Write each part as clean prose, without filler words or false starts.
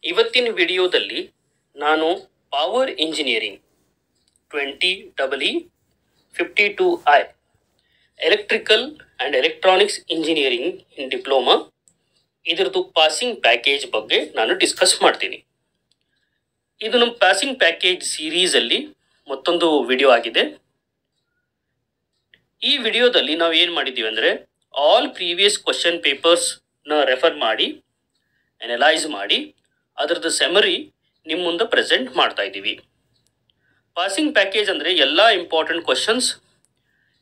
ಇವತ್ತಿನ ವಿಡಿಯೋದಲ್ಲಿ ನಾನು power engineering 20EE52I electrical and electronics engineering in diploma ಇದರದ್ದು ಪಾಸಿಂಗ್ ಪ್ಯಾಕೇಜ್ ಬಗ್ಗೆ ನಾನು ಡಿಸ್ಕಸ್ ಮಾಡ್ತೀನಿ. ಇದು ನಮ್ಮ ಪಾಸಿಂಗ್ ಪ್ಯಾಕೇಜ್ ಸೀರೀಸಲ್ಲಿ ಮತ್ತೊಂದು ವಿಡಿಯೋ ಆಗಿದೆ. ಈ ವಿಡಿಯೋದಲ್ಲಿ ನಾವು ಏನು ಮಾಡಿದ್ದೀವಿ ಅಂದರೆ ಆಲ್ ಪ್ರೀವಿಯಸ್ ಕ್ವಶನ್ ಪೇಪರ್ಸ್ನ ರೆಫರ್ ಮಾಡಿ ಅನಲೈಸ್ ಮಾಡಿ ಅದರದ್ದು ಸೆಮರಿ ನಿಮ್ಮ ಮುಂದೆ ಪ್ರೆಸೆಂಟ್ ಮಾಡ್ತಾ ಇದ್ದೀವಿ. ಪಾಸಿಂಗ್ ಪ್ಯಾಕೇಜ್ ಅಂದರೆ ಎಲ್ಲ ಇಂಪಾರ್ಟೆಂಟ್ ಕ್ವಶನ್ಸ್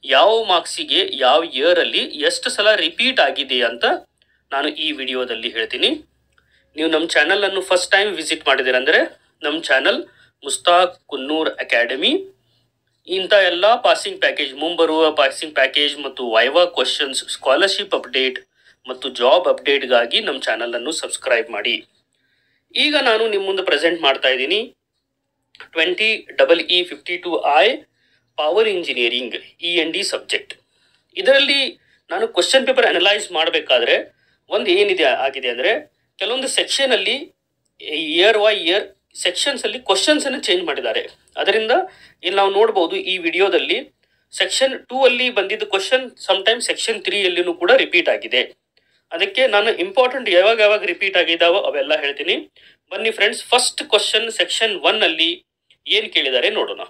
ಯಾವ ಮಾರ್ಕ್ಸಿಗೆ ಯಾವ ಇಯರಲ್ಲಿ ಎಷ್ಟು ಸಲ ರಿಪೀಟ್ ಆಗಿದೆ ಅಂತ ನಾನು ಈ ವಿಡಿಯೋದಲ್ಲಿ ಹೇಳ್ತೀನಿ. ನೀವು ನಮ್ಮ ಚಾನಲನ್ನು ಫಸ್ಟ್ ಟೈಮ್ ವಿಸಿಟ್ ಮಾಡಿದ್ದೀರಂದರೆ ನಮ್ಮ ಚಾನಲ್ ಮುಸ್ತಾಕ್ ಕುನ್ನೂರ್ ಅಕಾಡೆಮಿ ಇಂಥ ಎಲ್ಲ ಪಾಸಿಂಗ್ ಪ್ಯಾಕೇಜ್, ಮುಂಬರುವ ಪಾಸಿಂಗ್ ಪ್ಯಾಕೇಜ್ ಮತ್ತು ವೈವಾ ಕ್ವಶನ್ಸ್, ಸ್ಕಾಲರ್ಶಿಪ್ ಅಪ್ಡೇಟ್ ಮತ್ತು ಜಾಬ್ ಅಪ್ಡೇಟ್ಗಾಗಿ ನಮ್ಮ ಚಾನಲನ್ನು ಸಬ್ಸ್ಕ್ರೈಬ್ ಮಾಡಿ. ಈಗ ನಾನು ನಿಮ್ಮ ಮುಂದೆ ಪ್ರೆಸೆಂಟ್ ಮಾಡ್ತಾ ಇದ್ದೀನಿ 20EE52I power engineering END subject. ಇದರಲ್ಲಿ ನಾನು ಕ್ವಶನ್ ಪೇಪರ್ ಅನಲೈಸ್ ಮಾಡಬೇಕಾದ್ರೆ ಒಂದು ಏನಿದೆ ಆಗಿದೆ ಅಂದರೆ ಕೆಲವೊಂದು ಸೆಕ್ಷನಲ್ಲಿ ಇಯರ್ ವೈ ಇಯರ್ ಸೆಕ್ಷನ್ಸಲ್ಲಿ ಕ್ವಶನ್ಸನ್ನು ಚೇಂಜ್ ಮಾಡಿದ್ದಾರೆ. ಅದರಿಂದ ಇಲ್ಲಿ ನಾವು ನೋಡ್ಬೋದು ಈ ವಿಡಿಯೋದಲ್ಲಿ ಸೆಕ್ಷನ್ 2 ಅಲ್ಲಿ ಬಂದಿದ್ದ ಕ್ವಶನ್ ಸಮ್ಟೈಮ್ ಸೆಕ್ಷನ್ 3ಯಲ್ಲಿನೂ ಕೂಡ ರಿಪೀಟ್ ಆಗಿದೆ. ಅದಕ್ಕೆ ನಾನು ಇಂಪಾರ್ಟೆಂಟ್ ಯಾವಾಗ ರಿಪೀಟ್ ಆಗಿದ್ದಾವೋ ಅವೆಲ್ಲ ಹೇಳ್ತೀನಿ. ಬನ್ನಿ ಫ್ರೆಂಡ್ಸ್, ಫಸ್ಟ್ ಕ್ವಶನ್ ಸೆಕ್ಷನ್ 1 ಅಲ್ಲಿ ಏನು ಕೇಳಿದ್ದಾರೆ ನೋಡೋಣ.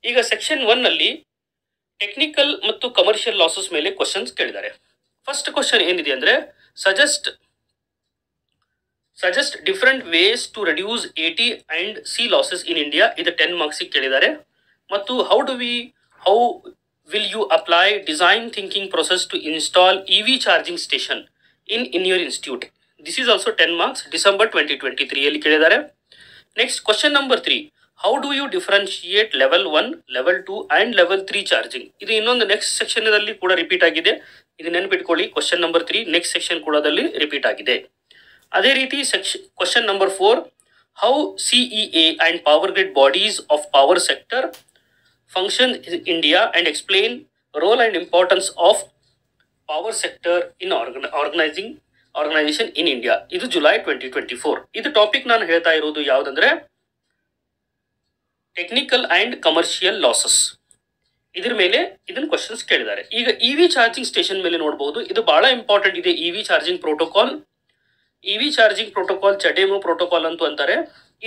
ಈಗ ಸೆಕ್ಷನ್ 1 ಅಲ್ಲಿ ಟೆಕ್ನಿಕಲ್ ಮತ್ತು ಕಮರ್ಷಿಯಲ್ ಲಾಸಸ್ ಮೇಲೆ ಕ್ವಶನ್ಸ್ ಕೇಳಿದ್ದಾರೆ. ಫಸ್ಟ್ ಕ್ವಶನ್ ಏನಿದೆ ಅಂದರೆ suggest different ways to reduce AT and C losses in India. ಇದು 10 ಮಾರ್ಕ್ಸಿಗೆ ಕೇಳಿದ್ದಾರೆ. ಮತ್ತು how will you apply design thinking process to install EV charging station in your institute. This is also 10 marks, December 2023 ಕೇಳಿದ್ದಾರೆ. Next question number 3, how do you differentiate level 1, level 2 and level 3 charging. ಇದು ಇನ್ನೊಂದು next ಸೆಕ್ಷನ್ದಲ್ಲಿ ಕೂಡ repeat ಆಗಿದೆ. ಇದು ನೆನಪಿಟ್ಕೊಳ್ಳಿ. Question number 3 next section ಕೂಡ repeat ಆಗಿದೆ. ಅದೇ ರೀತಿ question number 4, how CEA and power grid bodies of power sector function in India and explain role and importance of power sector in organisation in India. ಇದು July 2024. ಇದು topic ನಾನು ಹೇಳ್ತಾ ಇರೋದು ಯಾವುದಂದ್ರೆ ಟೆಕ್ನಿಕಲ್ ಆ್ಯಂಡ್ ಕಮರ್ಷಿಯಲ್ ಲಾಸಸ್. ಇದ್ರ ಮೇಲೆ ಇದನ್ನ questions ಕೇಳಿದ್ದಾರೆ. ಈಗ EV ಚಾರ್ಜಿಂಗ್ ಸ್ಟೇಷನ್ ಮೇಲೆ ನೋಡಬಹುದು. ಇದು ಬಹಳ ಇಂಪಾರ್ಟೆಂಟ್ ಇದೆ. EV ಚಾರ್ಜಿಂಗ್ ಪ್ರೋಟೋಕಾಲ್ ಚಡೆಮೋ ಪ್ರೋಟೋಕಾಲ್ ಅಂತೂ ಅಂತಾರೆ.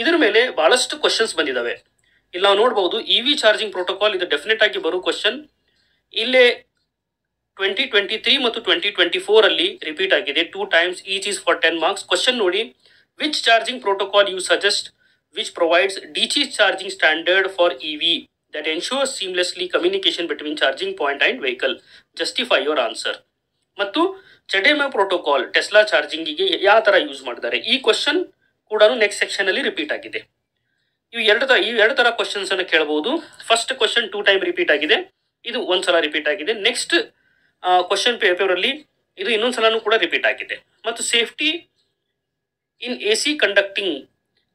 ಇದ್ರ ಮೇಲೆ ಬಹಳಷ್ಟು ಕ್ವಶನ್ಸ್ ಬಂದಿದ್ದಾವೆ. ಇಲ್ಲಿ ನಾವು ನೋಡಬಹುದು EV ಚಾರ್ಜಿಂಗ್ ಪ್ರೋಟೋಕಾಲ್ ಇದು ಡೆಫಿನೆಟ್ ಆಗಿ ಬರೋ ಕ್ವಶನ್. ಇಲ್ಲೇ 2023 ಮತ್ತು 2024 ಅಲ್ಲಿ ರಿಪೀಟ್ ಆಗಿದೆ 2 times, each is for 10 marks. Question ನೋಡಿ, which charging protocol you suggest which provides DC charging standard for EV that ensures seamlessly communication between charging point and vehicle. Justify your answer. ಮತ್ತು ಚಡೆಮೋ protocol Tesla ಚಾರ್ಜಿಂಗಿಗೆ ಯಾವ ಥರ use ಮಾಡಿದ್ದಾರೆ, ಈ question ಕೂಡ next section ಅಲ್ಲಿ repeat ಆಗಿದೆ. ಇವು ಎರಡು ಥರ ಕ್ವಶನ್ಸ್ ಅನ್ನು ಕೇಳಬಹುದು. ಫಸ್ಟ್ ಕ್ವಶನ್ 2 time ರಿಪೀಟ್ ಆಗಿದೆ, ಇದು ಒಂದ್ಸಲ ರಿಪೀಟ್ ಆಗಿದೆ. ನೆಕ್ಸ್ಟ್ ಕ್ವಶನ್ ಪೇಪರ್ ಅಲ್ಲಿ ಇದು ಇನ್ನೊಂದ್ಸಲನೂ ಕೂಡ ರಿಪೀಟ್ ಆಗಿದೆ. ಮತ್ತು ಸೇಫ್ಟಿ ಇನ್ AC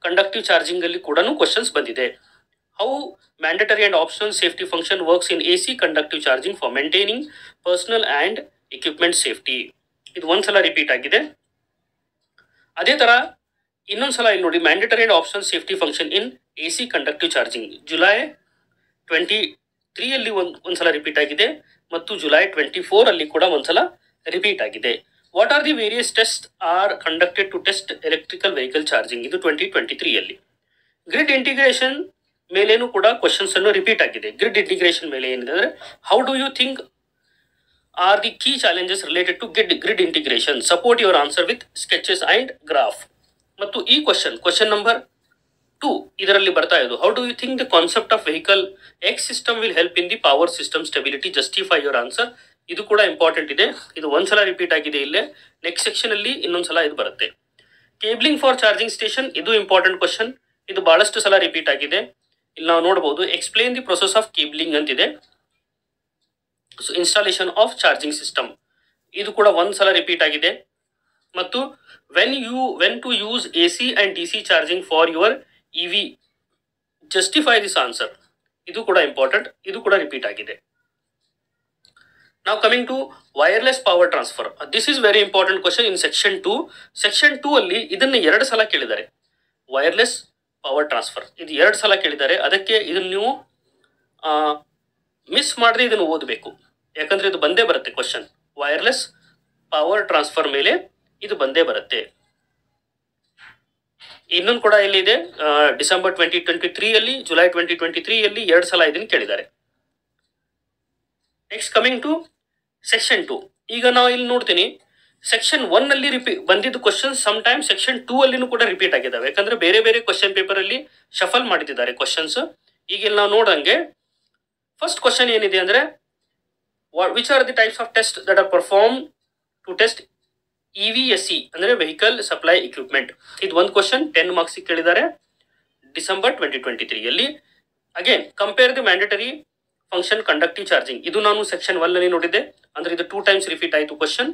ಕಂಡಕ್ಟಿವ್ ಚಾರ್ಜಿಂಗ್ ಅಲ್ಲಿ ಕೂಡ ಕ್ವಶನ್ಸ್ ಬಂದಿದೆ. How mandatory and optional safety function works in AC conductive charging for maintaining personal and equipment safety. ಇದು ಒಂದ್ಸಲ ರಿಪೀಟ್ ಆಗಿದೆ. ಅದೇ ತರ ಇನ್ನೊಂದ್ಸಲ ಇಲ್ಲಿ ನೋಡಿ, mandatory and optional safety function in AC conductive charging July 23 ಅಲ್ಲಿ ಒಂದ್ಸಲ ರಿಪೀಟ್ ಆಗಿದೆ ಮತ್ತು ಜುಲೈ 24 ಅಲ್ಲಿ ಕೂಡ ಒಂದ್ಸಲ ರಿಪೀಟ್ ಆಗಿದೆ. What are the various test are conducted to test electrical vehicle charging. ಇದು 2023 ಅಲ್ಲಿ. ಗ್ರಿಡ್ ಇಂಟಿಗ್ರೇಷನ್ ಮೇಲೇನು ಕೂಡ ಕ್ವಶನ್ಸ್ ಅನ್ನು ರಿಪೀಟ್ ಆಗಿದೆ. ಗ್ರಿಡ್ ಇಂಟಿಗ್ರೇಷನ್ ಮೇಲೆ ಏನಿದೆ ಅಂದರೆ how do you think are the key challenges related to grid integration. Support your answer with sketches and graph. ಮತ್ತು ಈ ಕ್ವಶನ್ ನಂಬರ್ 2 ಇದರಲ್ಲಿ ಬರ್ತಾ ಇರೋದು, how do you think the concept of vehicle X system will help in the power system stability. Justify your answer. ಇದು ಕೂಡ important ಇದೆ. ಇದು ಒಂದ್ಸಲ ರಿಪೀಟ್ ಆಗಿದೆ. ಇಲ್ಲೇ ನೆಕ್ಸ್ಟ್ ಸೆಕ್ಷನ್ ಅಲ್ಲಿ ಇನ್ನೊಂದ್ಸಲ ಇದು ಬರುತ್ತೆ. ಕೇಬ್ಲಿಂಗ್ ಫಾರ್ ಚಾರ್ಜಿಂಗ್ ಸ್ಟೇಷನ್, ಇದು ಇಂಪಾರ್ಟೆಂಟ್ ಕ್ವಶನ್. ಇದು ಬಹಳಷ್ಟು ಸಲ ರಿಪೀಟ್ ಆಗಿದೆ. ಇಲ್ಲಿ ನಾವು ನೋಡಬಹುದು explain the process of cabling ಅಂತಿದೆ. So installation of charging system, ಇದು ಕೂಡ ಒಂದ್ಸಲ ರಿಪೀಟ್ ಆಗಿದೆ. ಮತ್ತು when to use AC and DC charging for your EV, justify this answer. ಇದು ಕೂಡ ಇಂಪಾರ್ಟೆಂಟ್. ಇದು ಕೂಡ ರಿಪೀಟ್ ಆಗಿದೆ. Now coming to wireless power transfer. This is very important question in section 2. Section 2 ಅಲ್ಲಿ ಇದನ್ನ 2 ಸಲ ಕೇಳಿದ್ದಾರೆ. ವೈರ್ಲೆಸ್ ಪವರ್ ಟ್ರಾನ್ಸ್ಫರ್ ಇದು 2 ಸಲ ಕೇಳಿದ್ದಾರೆ. ಅದಕ್ಕೆ ಇದನ್ನು ನೀವು ಮಿಸ್ ಮಾಡದೆ ಇದನ್ನು ಓದಬೇಕು, ಯಾಕಂದ್ರೆ ಇದು ಬಂದೇ ಬರುತ್ತೆ ಕ್ವಶನ್. ವೈರ್ಲೆಸ್ ಪವರ್ ಟ್ರಾನ್ಸ್ಫರ್ ಮೇಲೆ ಇದು ಬಂದೇ ಬರುತ್ತೆ. ಇನ್ನೊಂದು ಕೂಡ ಎಲ್ಲಿದೆ, ಡಿಸೆಂಬರ್ 2023 ಅಲ್ಲಿ, ಜುಲೈ 2023 ಅಲ್ಲಿ 2 ಸಲ ಇದನ್ನು ಕೇಳಿದ್ದಾರೆ. Next coming to section 2. ಈಗ ನಾವು ಇಲ್ಲಿ ನೋಡ್ತೀನಿ, ಸೆಕ್ಷನ್ 1 ಅಲ್ಲಿ ಬಂದಿದ್ದು ಕ್ವಶನ್ ಸಮ್ ಟೈಮ್ ಸೆಕ್ಷನ್ 2 ಅಲ್ಲಿನೂ ಕೂಡ ರಿಪೀಟ್ ಆಗಿದ್ದಾವೆ, ಯಾಕಂದ್ರೆ ಬೇರೆ ಬೇರೆ ಕ್ವಶನ್ ಪೇಪರ್ ಅಲ್ಲಿ ಶಫಲ್ ಮಾಡಿದ್ದಾರೆ ಕ್ವಶನ್ಸ್. ಈಗ ಇಲ್ಲಿ ನಾವು ನೋಡಂಗೆ ಫಸ್ಟ್ ಕ್ವಶನ್ ಏನಿದೆ ಅಂದ್ರೆ, which are the types of test that are perform to test EVSE ಅಂದ್ರೆ ವೆಹಿಕಲ್ ಸಪ್ಲೈ ಇಕ್ವಿಪ್ಮೆಂಟ್. ಇದು ಒಂದು ಕ್ವಶನ್ 10 ಮಾರ್ಕ್ಸ್ ಕೇಳಿದ್ದಾರೆ ಡಿಸೆಂಬರ್ 2023 ಅಲ್ಲಿ. Again compare the mandatory function conductive charging, ಇದು ನಾನು ಸೆಕ್ಷನ್ 1 ಅಲ್ಲಿ ನೋಡಿದ್ದೆ, ಅಂದ್ರೆ ಇದು 2 ಟೈಮ್ಸ್ ರಿಪೀಟ್ ಆಯಿತು ಕ್ವಶನ್.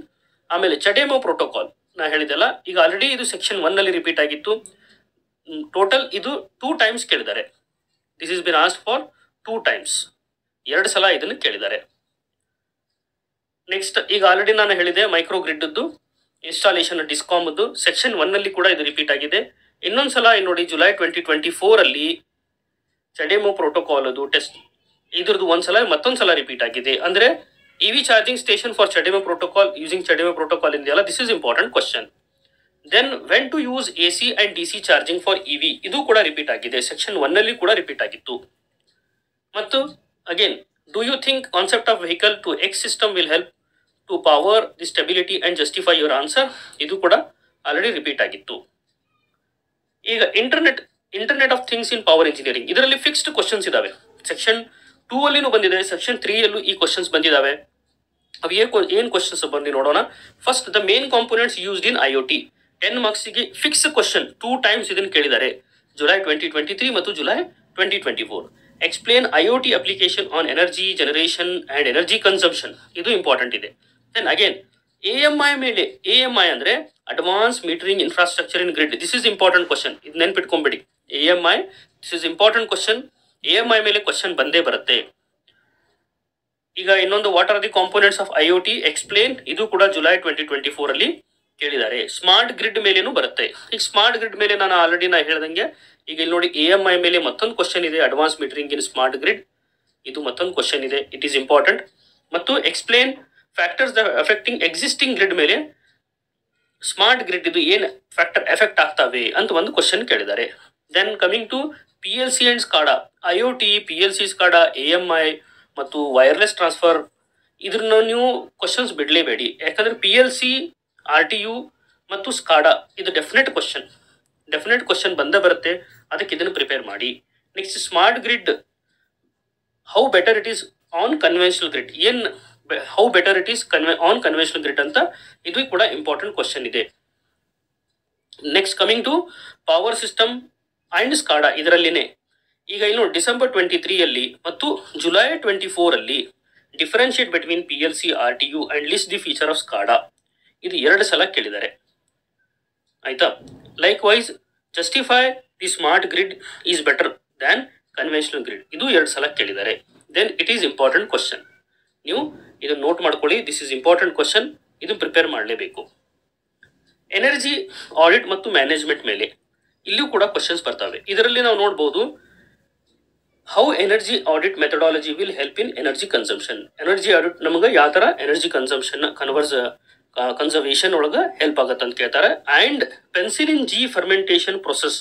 ಆಮೇಲೆ ಚಡೆಮೋ ಪ್ರೋಟೋಕಾಲ್ ನಾ ಹೇಳಿದೆಲ್ಲ, ಈಗ ಆಲ್ರೆಡಿ ಇದು ಸೆಕ್ಷನ್ 1 ಅಲ್ಲಿ ರಿಪೀಟ್ ಆಗಿತ್ತು. ಟೋಟಲ್ ಇದು 2 ಟೈಮ್ಸ್ ಕೇಳಿದ್ದಾರೆ. This is been ask for 2 times, 2 ಸಲ ಇದನ್ನು ಕೇಳಿದ್ದಾರೆ. ನೆಕ್ಸ್ಟ್ ಈಗ ಆಲ್ರೆಡಿ ನಾನು ಹೇಳಿದೆ ಮೈಕ್ರೋ ಗ್ರಿಡ್ದು ಇನ್ಸ್ಟಾಲೇಷನ್ ಡಿಸ್ಕಾಮ್ದು ಸೆಕ್ಷನ್ 1 ಅಲ್ಲಿ ಕೂಡ ಇದು ರಿಪೀಟ್ ಆಗಿದೆ. ಇನ್ನೊಂದ್ಸಲ ನೋಡಿ, ಜುಲೈ 2024 ಅಲ್ಲಿ ಚಡೆಮೋ ಪ್ರೋಟೋಕಾಲ್ ಅದು ಟೆಸ್ಟ್ ಇದ್ರದ್ದು ಒಂದ್ಸಲ ಮತ್ತೊಂದ್ಸಲ ರಿಪೀಟ್ ಆಗಿದೆ. ಅಂದ್ರೆ EV charging station for CHAdeMO protocol using CHAdeMO protocol ಇದೆಯಲ್ಲ, this is important question. Then when to use AC and DC charging for EV, ಇದು ಕೂಡ ರಿಪೀಟ್ ಆಗಿದೆ, ಸೆಕ್ಷನ್ 1 ಅಲ್ಲಿ ಕೂಡ ರಿಪೀಟ್ ಆಗಿತ್ತು. ಮತ್ತು again, do you think concept of vehicle to X system will help to power the stability and justify your answer, ಇದು ಕೂಡ already repeat ಆಗಿತ್ತು. ಈಗ internet of things in power engineering, ಇದರಲ್ಲಿ ಫಿಕ್ಸ್ಡ್ ಕ್ವಶನ್ಸ್ ಇದಾವೆ. Section 2 ಅಲ್ಲಿನೂ ಬಂದಿದೆ, section 3 ಅಲ್ಲೂ ಈ ಕ್ವಶನ್ಸ್ ಬಂದಿದ್ದಾವೆ. ಅವು ಏನ್ ಕ್ವಶನ್ಸ್ ಬಂದು ನೋಡೋಣ. First, the main components used in IoT 10 ಮಾರ್ಕ್ಸ್ಗೆ ಫಿಕ್ಸ್ ಕ್ವಶನ್ 2 ಟೈಮ್ಸ್ ಇದನ್ನು ಕೇಳಿದ್ದಾರೆ, ಜುಲೈ 2023 ಮತ್ತು July 2024. Explain IoT application on energy generation and energy consumption, ಇದು ಇಂಪಾರ್ಟೆಂಟ್ ಇದೆ. ದೆನ್ ಅಗೇನ್ AMI ಮೇಲೆ, AMI ಅಂದ್ರೆ advance metering infrastructure in grid, this is important question, ಇದು ನೆನ್ಪಿಟ್ಕೊಂಡ್ಬಿಡಿ. AMI this is important question, AMI ಮೇಲೆ question ಬಂದೇ ಬರುತ್ತೆ. ಈಗ ಇನ್ನೊಂದು, what are the components of IoT explain, ಇದು ಕೂಡ ಜುಲೈ 2024 ಅಲ್ಲಿ ಕೇಳಿದ್ದಾರೆ. ಸ್ಮಾರ್ಟ್ ಗ್ರಿಡ್ ಮೇಲೇನು ಬರುತ್ತೆ. ಈಗ ಸ್ಮಾರ್ಟ್ ಗ್ರಿಡ್ ಮೇಲೆ ನಾನು ಆಲ್ರೆಡಿ ಹೇಳ್ದಂಗೆ, ಈಗ ಇಲ್ಲಿ ನೋಡಿ AMI ಮೇಲೆ ಮತ್ತೊಂದು ಕ್ವಶನ್ ಇದೆ, advance metering in smart grid, ಇದು ಮತ್ತೊಂದು ಕ್ವಶನ್ ಇದೆ, ಇಟ್ ಈಸ್ ಇಂಪಾರ್ಟೆಂಟ್. ಮತ್ತು explain factors the affecting existing grid ಮೇಲೆ ಸ್ಮಾರ್ಟ್ ಗ್ರಿಡ್ ಇದು ಏನು ಫ್ಯಾಕ್ಟರ್ ಎಫೆಕ್ಟ್ ಆಗ್ತವೆ ಅಂತ ಒಂದು ಕ್ವಶನ್ ಕೇಳಿದ್ದಾರೆ. Then coming to PLC and SCADA, IoT, PLC, SCADA, AMI ಮತ್ತು ವೈರ್ಲೆಸ್ ಟ್ರಾನ್ಸ್ಫರ್, ಇದ್ರನ್ನ ನೀವು ಕ್ವಶನ್ಸ್ ಬಿಡಲೇಬೇಡಿ, ಯಾಕಂದ್ರೆ PLC, RTU ಮತ್ತು ಸ್ಕಾಡಾ ಇದು ಡೆಫಿನೆಟ್ ಕ್ವಶನ್ ಬಂದೇ ಬರುತ್ತೆ, ಅದಕ್ಕೆ ಇದನ್ನು ಪ್ರಿಪೇರ್ ಮಾಡಿ. Next, smart grid, how better it is on conventional grid, how better it is on conventional grid ಅಂತ, ಇದು ಕೂಡ ಇಂಪಾರ್ಟೆಂಟ್ ಕ್ವಶನ್ ಇದೆ. Next coming to power system and SCADA, ಇದರಲ್ಲಿನೇ ಈಗ ಇನ್ನು ಡಿಸೆಂಬರ್ 23 ಅಲ್ಲಿ ಮತ್ತು ಜುಲೈ 24 ಅಲ್ಲಿ differentiate between PLC, RTU and list the feature of SCADA, ಇದು 2 ಸಲ ಕೇಳಿದ್ದಾರೆ. ಆಯ್ತಾ. Like wise justify the smart grid is better than conventional grid, ಇದು 2 ಸಲ ಕೇಳಿದ್ದಾರೆ. Then it is important question, ನೀವು ಇದನ್ನು ನೋಟ್ ಮಾಡ್ಕೊಳ್ಳಿ, ದಿಸ್ ಇಸ್ ಇಂಪಾರ್ಟೆಂಟ್ ಕ್ವಶನ್, ಇದು ಪ್ರಿಪೇರ್ ಮಾಡಲೇಬೇಕು. ಎನರ್ಜಿ ಆಡಿಟ್ ಮತ್ತು ಮ್ಯಾನೇಜ್ಮೆಂಟ್ ಮೇಲೆ ಇಲ್ಲಿಯೂ ಕೂಡ ಕ್ವಶನ್ಸ್ ಬರ್ತವೆ. ಇದರಲ್ಲಿ ನಾವು ನೋಡ್ಬೋದು, how energy audit methodology will help in energy consumption, energy audit ನಮಗೆ ಯಾವ ಥರ ಎನರ್ಜಿ ಕನ್ಸಂಪ್ಷನ್ ಕನ್ಸರ್ವೇಷನ್ ಒಳಗೆ ಹೆಲ್ಪ್ ಆಗತ್ತೆ ಅಂತ ಕೇಳ್ತಾರೆ. And penicillin G fermentation process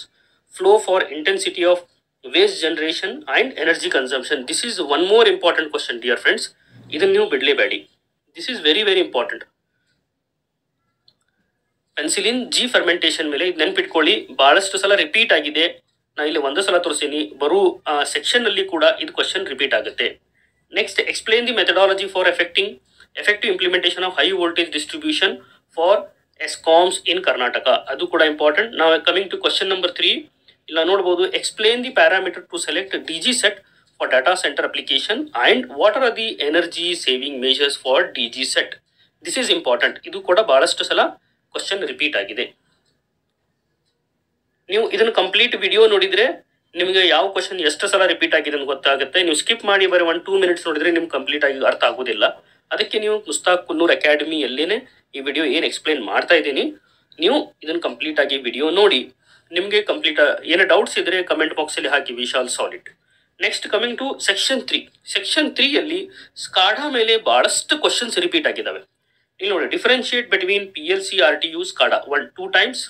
flow for intensity of waste generation and energy consumption, this is one more important question dear friends, ಇದನ್ನು ನೀವು ಬಿಡಲೇಬೇಡಿ, this is very very important. Penicillin G fermentation ಮೇಲೆ ಇದು ನೆನ್ಪಿಟ್ಕೊಳ್ಳಿ, ಬಹಳಷ್ಟು ಸಲ ರಿಪೀಟ್ ಆಗಿದೆ, ನಾನು ಇಲ್ಲಿ ಒಂದು ಸಲ ತೋರಿಸ್ತೀನಿ, ಬರೋ ಸೆಕ್ಷನ್ ಅಲ್ಲಿ ಕೂಡ ಇದು ಕ್ವಶನ್ ರಿಪೀಟ್ ಆಗುತ್ತೆ. Next, explain the methodology for effective implementation of high voltage distribution for ESCOMs in Karnataka, ಅದು ಕೂಡ ಇಂಪಾರ್ಟೆಂಟ್. ನಾವು ಕಮಿಂಗ್ ಟು ಕ್ವಶನ್ ನಂಬರ್ 3, ಇಲ್ಲ ನೋಡ್ಬೋದು, explain the parameter to select DG set for data center application and what are the energy saving measures for DG set, this is important, ಇದು ಕೂಡ ಬಹಳಷ್ಟು ಸಲ question repeat ಆಗಿದೆ. ನೀವು ಇದನ್ನು ಕಂಪ್ಲೀಟ್ ವಿಡಿಯೋ ನೋಡಿದ್ರೆ ನಿಮಗೆ ಯಾವ ಕ್ವಶನ್ ಎಷ್ಟು ಸಲ ರಿಪೀಟ್ ಆಗಿದೆ ಅಂತ ಗೊತ್ತಾಗುತ್ತೆ. ನೀವು ಸ್ಕಿಪ್ ಮಾಡಿ ಬರೀ 1-2 ಮಿನಿಟ್ಸ್ ನೋಡಿದ್ರೆ ನಿಮ್ಗೆ ಕಂಪ್ಲೀಟ್ ಆಗಿ ಅರ್ಥ ಆಗೋದಿಲ್ಲ. ಅದಕ್ಕೆ ನೀವು ಮುಸ್ತಾಕ್ ಕುನ್ನೂರ್ ಅಕಾಡೆಮಿಯಲ್ಲೇನೆ ಈ ವಿಡಿಯೋ ಏನು ಎಕ್ಸ್ಪ್ಲೇನ್ ಮಾಡ್ತಾ ಇದ್ದೀನಿ, ನೀವು ಇದನ್ನು ಕಂಪ್ಲೀಟ್ ಆಗಿ ವಿಡಿಯೋ ನೋಡಿ. ನಿಮಗೆ ಕಂಪ್ಲೀಟ್ ಏನು ಡೌಟ್ಸ್ ಇದ್ರೆ ಕಮೆಂಟ್ ಬಾಕ್ಸಲ್ಲಿ ಹಾಕಿ, we shall solve it. Next coming to section 3. Section 3ಯಲ್ಲಿ ಸ್ಕಾಡಾ ಮೇಲೆ ಬಹಳಷ್ಟು ಕ್ವಶನ್ಸ್ ರಿಪೀಟ್ ಆಗಿದ್ದಾವೆ. ಇಲ್ಲಿ ನೋಡಿ, differentiate between PLC RTU SCADA 2 times,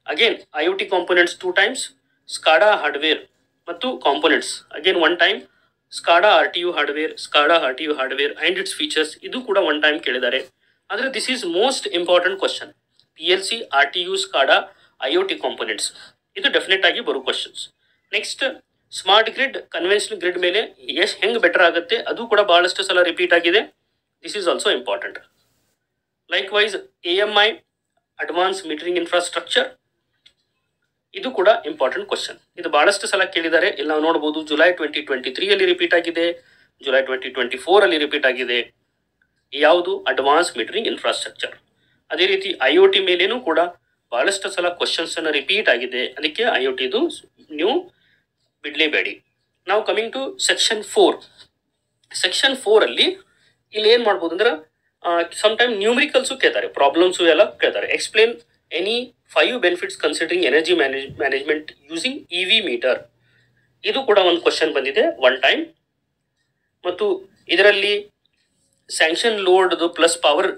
again IoT components 2 times, SCADA hardware ಮತ್ತು components again 1 time, SCADA RTU hardware and its features ಇದು ಕೂಡ 1 time ಕೇಳಿದ್ದಾರೆ. ಆದರೆ this is most important question. PLC RTU SCADA IoT components ಇದು definite ಆಗಿ ಬರೋ questions. Next smart grid conventional grid ಮೇಲೆ ಹೆಂಗೆ ಬೆಟರ್ ಆಗುತ್ತೆ ಅದು ಕೂಡ ಬಹಳಷ್ಟು ಸಲ ರಿಪೀಟ್ ಆಗಿದೆ. This is also important. Likewise AMI advance metering infrastructure ಇದು ಕೂಡ ಇಂಪಾರ್ಟೆಂಟ್ ಕ್ವಶನ್. ಇದು ಬಹಳಷ್ಟು ಸಲ ಕೇಳಿದ್ದಾರೆ. ಇಲ್ಲಿ ನಾವು ನೋಡಬಹುದು ಜುಲೈ 2023 ರಿಪೀಟ್ ಆಗಿದೆ, ಜುಲೈ 2024 ರಿಪೀಟ್ ಆಗಿದೆ. ಯಾವುದು? Advance metering infrastructure. ಅದೇ ರೀತಿ IoT ಮೇಲೇನೂ ಕೂಡ ಬಹಳಷ್ಟು ಸಲ ಕ್ವಶನ್ಸ್ ಅನ್ನು ರಿಪೀಟ್ ಆಗಿದೆ. ಅದಕ್ಕೆ IoT ಇದು ನೀವು ಬಿಡ್ಲೇಬೇಡಿ. ನಾವು ಕಮಿಂಗ್ ಟು ಸೆಕ್ಷನ್ 4. ಸೆಕ್ಷನ್ 4 ಅಲ್ಲಿ ಇಲ್ಲಿ ಏನ್ ಮಾಡ್ಬೋದು ಅಂದ್ರೆ ಸಮ್ ಟೈಮ್ ನ್ಯೂಮರಿಕಲ್ಸು ಕೇಳ್ತಾರೆ, ಪ್ರಾಬ್ಲಮ್ಸು ಎಲ್ಲ ಕೇಳ್ತಾರೆ. Explain any 5 benefits considering energy management using EV meter ಇದು ಕೂಡ ಒಂದು ಕ್ವಶನ್ ಬಂದಿದೆ 1 ಟೈಮ್. ಮತ್ತು ಇದರಲ್ಲಿ sanction load plus power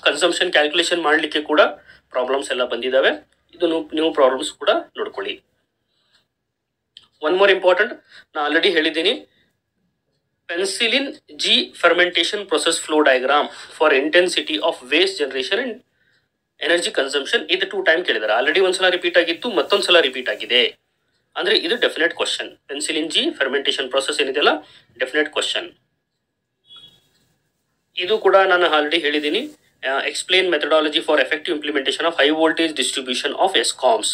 consumption calculation ಮಾಡಲಿಕ್ಕೆ ಕೂಡ ಪ್ರಾಬ್ಲಮ್ಸ್ ಎಲ್ಲ ಬಂದಿದ್ದಾವೆ. ಇದನ್ನು ನೀವು ಪ್ರಾಬ್ಲಮ್ಸ್ ಕೂಡ ನೋಡ್ಕೊಳ್ಳಿ. ಒನ್ ಮೋರ್ ಇಂಪಾರ್ಟೆಂಟ್, ನಾನು ಆಲ್ರೆಡಿ ಹೇಳಿದ್ದೀನಿ, penicillin G fermentation process flow diagram for intensity of waste generation and energy consumption ಇದು 2 ಟೈಮ್ ಕೇಳಿದ್ದಾರೆ. ಆಲ್ರೆಡಿ ಒಂದ್ಸಲ ರಿಪೀಟ್ ಆಗಿತ್ತು, ಮತ್ತೊಂದ್ಸಲ ರಿಪೀಟ್ ಆಗಿದೆ. ಅಂದ್ರೆ ಇದು definite question. Penicillin G fermentation process ಏನಿದೆಯಲ್ಲ ಡೆಫಿನೆಟ್ ಕ್ವಶನ್. ಇದು ಕೂಡ ನಾನು ಆಲ್ರೆಡಿ ಹೇಳಿದ್ದೀನಿ. Explain methodology for effective implementation of high voltage distribution of ESCOMs,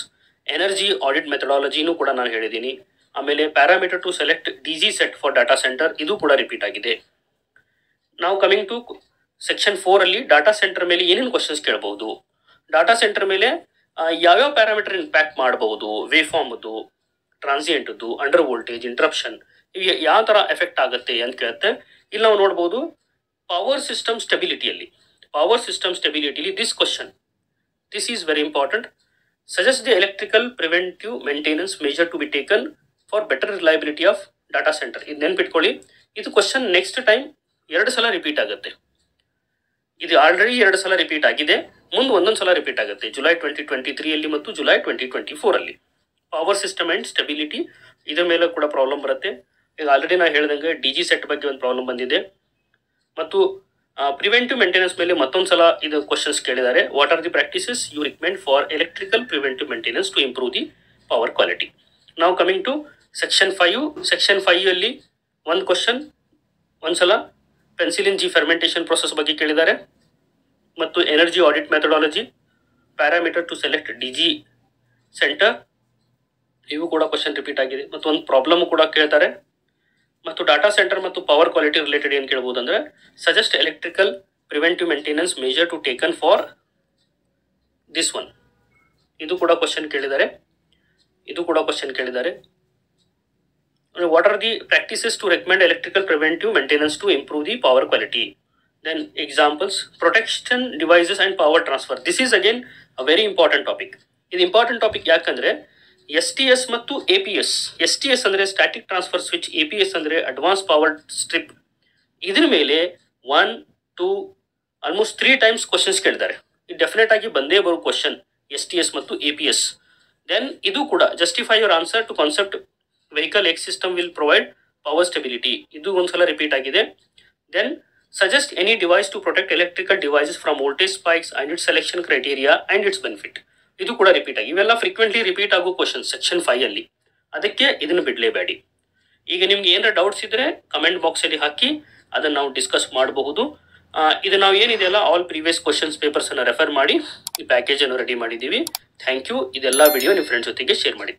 energy audit ಮೆಥಡಾಲಜಿನೂ ಕೂಡ ನಾನು ಹೇಳಿದ್ದೀನಿ. ಆಮೇಲೆ parameter to select DG set for data centre ಇದು ಕೂಡ ರಿಪೀಟ್ ಆಗಿದೆ. ನಾವು ಕಮಿಂಗ್ ಟು ಸೆಕ್ಷನ್ 4 ಅಲ್ಲಿ ಡಾಟಾ ಸೆಂಟರ್ ಮೇಲೆ ಏನೇನು ಕ್ವಶನ್ಸ್ ಕೇಳಬಹುದು, ಡಾಟಾ ಸೆಂಟರ್ ಮೇಲೆ ಯಾವ್ಯಾವ ಪ್ಯಾರಾಮೀಟರ್ ಇಂಪ್ಯಾಕ್ಟ್ ಮಾಡಬಹುದು, ವೇವ್ ಫಾರ್ಮ್ದು, ಟ್ರಾನ್ಸಿಯೆಂಟ್ದು, ಅಂಡರ್ ವೋಲ್ಟೇಜ್, ಇಂಟ್ರಪ್ಷನ್ ಯಾವ ತರ ಎಫೆಕ್ಟ್ ಆಗುತ್ತೆ ಅಂತ ಕೇಳುತ್ತೆ. ಇಲ್ಲಿ ನಾವು ನೋಡಬಹುದು ಪವರ್ ಸಿಸ್ಟಮ್ ಸ್ಟೆಬಿಲಿಟಿಯಲ್ಲಿ this question, this is very important. Suggest the electrical preventive maintenance major to be taken for better reliability of data centre. ಇದು ನೆನ್ಪಿಟ್ಕೊಳ್ಳಿ. ಇದು ಕ್ವಶನ್ ನೆಕ್ಸ್ಟ್ ಟೈಮ್ 2 ಸಲ ರಿಪೀಟ್ ಆಗುತ್ತೆ. ಇದು ಆಲ್ರೆಡಿ 2 ಸಲ ರಿಪೀಟ್ ಆಗಿದೆ, ಮುಂದೆ ಒಂದೊಂದು ಸಲ ರಿಪೀಟ್ ಆಗುತ್ತೆ. ಜುಲೈ 2023 ಮತ್ತು July 2024 power system and stability ಇದ್ರ ಮೇಲೆ ಕೂಡ ಪ್ರಾಬ್ಲಮ್ ಬರುತ್ತೆ. ಈಗ ಆಲ್ರೆಡಿ ನಾನು ಹೇಳ್ದಂಗೆ DG ಸೆಟ್ ಬಗ್ಗೆ ಒಂದು ಪ್ರಾಬ್ಲಮ್ ಬಂದಿದೆ. ಮತ್ತು ಪ್ರಿವೆಂಟಿವ್ ಮೇಂಟೆನೆನ್ಸ್ ಮೇಲೆ ಮತ್ತೊಂದು ಸಲ ಇದು ಕ್ವಶನ್ಸ್ ಕೇಳಿದ್ದಾರೆ. What are the practices you recommend for electrical preventive maintenance to improve the power quality. ನಾವು ಕಮಿಂಗ್ ಟು ಸೆಕ್ಷನ್ 5. ಸೆಕ್ಷನ್ 5 ಅಲ್ಲಿ ಒಂದು ಕ್ವಶನ್ ಒಂದ್ಸಲ ಪೆನ್ಸಿಲಿನ್ G ಫರ್ಮೆಂಟೇಷನ್ ಪ್ರೊಸೆಸ್ ಬಗ್ಗೆ ಕೇಳಿದ್ದಾರೆ. ಮತ್ತು energy audit methodology, parameter to select DG centre ಇವು ಕೂಡ question repeat ಆಗಿದೆ. ಮತ್ತು ಒಂದು ಪ್ರಾಬ್ಲಮ್ ಕೂಡ ಕೇಳ್ತಾರೆ. ಮತ್ತು ಡಾಟಾ ಸೆಂಟರ್ ಮತ್ತು ಪವರ್ ಕ್ವಾಲಿಟಿ ರಿಲೇಟೆಡ್ ಏನು ಕೇಳ್ಬೋದು ಅಂದರೆ suggest electrical preventive maintenance major to taken for this one ಇದು ಕೂಡ ಕ್ವಶನ್ ಕೇಳಿದ್ದಾರೆ. What are the practices to recommend electrical preventive maintenance to improve the power quality. Then examples protection devices and power transfer. This is again a very important topic. ಇದು important topic ಯಾಕಂದ್ರೆ STS ಮತ್ತು APS. STS ಅಂದರೆ static transfer switch, APS ಅಂದರೆ advance power strip. ಇದ್ರ ಮೇಲೆ 1, 2 almost 3 times questions ಕೇಳಿದ್ದಾರೆ. ಇದು definite ಆಗಿ ಬಂದೇ ಬರೋ ಕ್ವಶನ್ STS ಮತ್ತು APS. ದೆನ್ ಇದು ಕೂಡ justify your answer to concept vehicle X system will provide power stability ಇದು ಒಂದ್ಸಲ ರಿಪೀಟ್ ಆಗಿದೆ. Then suggest any device to protect electrical devices from voltage spikes and its selection criteria and its benefit ಇದು ಕೂಡ repeat ಆಗಿ. ಇವೆಲ್ಲ frequently repeat ಆಗೋ question section 5 ಅಲ್ಲಿ. ಅದಕ್ಕೆ ಇದನ್ನು ಬಿಡಲೇಬೇಡಿ. ಈಗ ನಿಮ್ಗೆ ಏನಾರ ಡೌಟ್ಸ್ ಇದ್ರೆ ಕಮೆಂಟ್ ಬಾಕ್ಸ್ ಅಲ್ಲಿ ಹಾಕಿ, ಅದನ್ನ ನಾವು ಡಿಸ್ಕಸ್ ಮಾಡಬಹುದು. ಇದು ನಾವು ಏನಿದೆಯಲ್ಲ ಆಲ್ ಪ್ರೀವಿಯಸ್ ಕ್ವಶನ್ಸ್ ಪೇಪರ್ಸ್ ಅನ್ನು ರೆಫರ್ ಮಾಡಿ ಈ ಪ್ಯಾಕೇಜ್ ಅನ್ನು ರೆಡಿ ಮಾಡಿದ್ದೀವಿ. Thank you. ಇದೆಲ್ಲ ವಿಡಿಯೋ ನಿಮ್ಮ ಫ್ರೆಂಡ್ಸ್ ಜೊತೆಗೆ ಶೇರ್ ಮಾಡಿ.